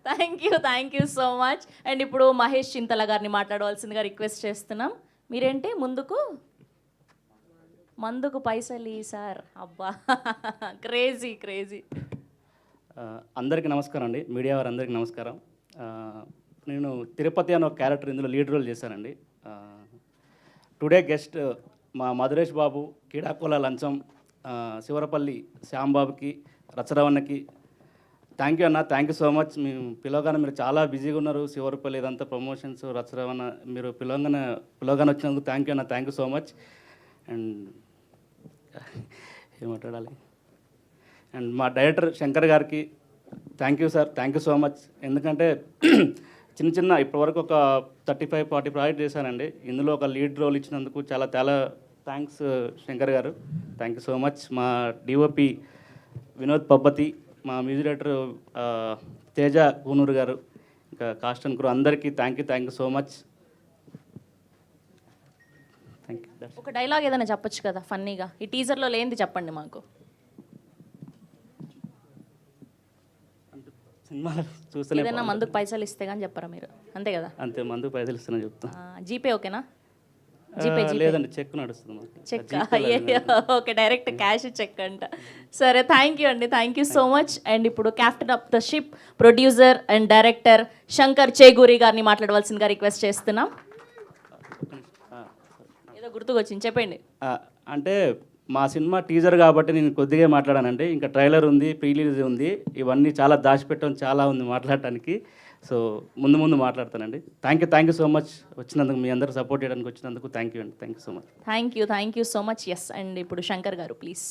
Thank you so much. And ఇప్పుడు మహేష్ చింతల గారిని మాట్లాడవలసిందిగా రిక్వెస్ట్ చేస్తున్నాం. మీరేంటి మందుకు పైసలు సార్, అబ్బా క్రేజీ క్రేజీ. అందరికీ నమస్కారం అండి, మీడియా వారందరికీ నమస్కారం. నేను తిరుపతి అనే ఒక క్యారెక్టర్ ఇందులో లీడ్ రోల్ చేశానండి. టుడే గెస్ట్ మా మధురేష్ బాబు, కిడాకోల లంచం, శివరపల్లి శ్యాంబాబుకి, రచరవణకి థ్యాంక్ యూ అన్న, థ్యాంక్ యూ సో మచ్. మేము పిలవగానే మీరు చాలా బిజీగా ఉన్నారు, శివరపల్లి ఇదంతా ప్రమోషన్స్, రచరవణ, మీరు పిలవగానే వచ్చినందుకు థ్యాంక్ యూ అన్న, thank you so much. And ఏం మాట్లాడాలి, అండ్ మా డైరెక్టర్ శంకర్ గారికి thank you sir, thank you so much. ఎందుకంటే చిన్న ఇప్పటివరకు ఒక 35-40 ప్రాజెక్ట్ చేశానండి. ఇందులో ఒక లీడ్ రోల్ ఇచ్చినందుకు చాలా థ్యాంక్స్ శంకర్ గారు, థ్యాంక్ యూ సో మచ్. మా డిఓపి వినోద్ పబ్బతి, మా మ్యూజిక్ డైరెక్టర్ తేజ కూనూరు గారు, ఇంకా కాస్ట్ అండ్ క్రూ అందరికీ thank you so much. Thank you. ఒక డైలాగ్ ఏదైనా చెప్పొచ్చు కదా ఫన్నీగా, ఈ టీజర్లో లేనిది చెప్పండి మాకు. సినిమాలు చూస్తేనే ఏదైనా మందుకు పైసలు ఇస్తే కానీ చెప్పరా మీరు, అంతే కదా? అంతే, మందుకు పైసలు ఇస్తున్నా చెప్తా. జీపే ఓకేనా? లేదండి, చెక్ నడుస్తుంది మాకు. Cheque okay, direct cash cheque అంట. సరే, థ్యాంక్ యూ అండి, thank you so much. And ఇప్పుడు captain of the ship, producer and director Shankar Cheguri గారిని మాట్లాడవలసిందిగా రిక్వెస్ట్ చేస్తున్నాం. ఏదో గుర్తుకొచ్చింది, చెప్పండి. అంటే మా సినిమా టీజర్ కాబట్టి నేను కొద్దిగా మాట్లాడానండి. ఇంకా ట్రైలర్ ఉంది, ప్రీ రిలీజ్ ఉంది, ఇవన్నీ చాలా దాచిపెట్టడం చాలా ఉంది మాట్లాడటానికి. సో ముందు మాట్లాడతానండి. థ్యాంక్ యూ సో మచ్ వచ్చినందుకు, మీ అందరూ సపోర్ట్ చేయడానికి వచ్చినందుకు థ్యాంక్ యూ అండి, thank you so much. Thank you so much. Yes, and ఇప్పుడు శంకర్ గారు ప్లీజ్.